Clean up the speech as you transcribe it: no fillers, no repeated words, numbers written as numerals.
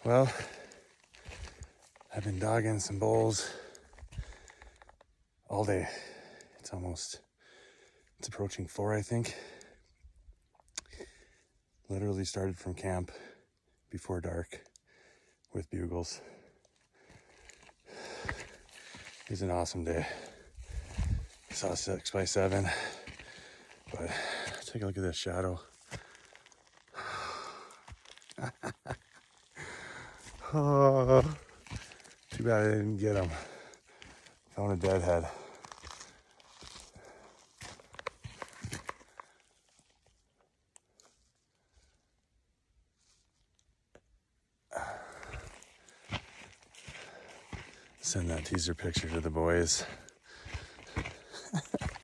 Well, I've been dogging some bulls all day. It's approaching 4, I think. Literally started from camp before dark with bugles. It was an awesome day. I saw 6x7, but take a look at this shadow. Oh, too bad I didn't get him. Found a deadhead. Send that teaser picture to the boys.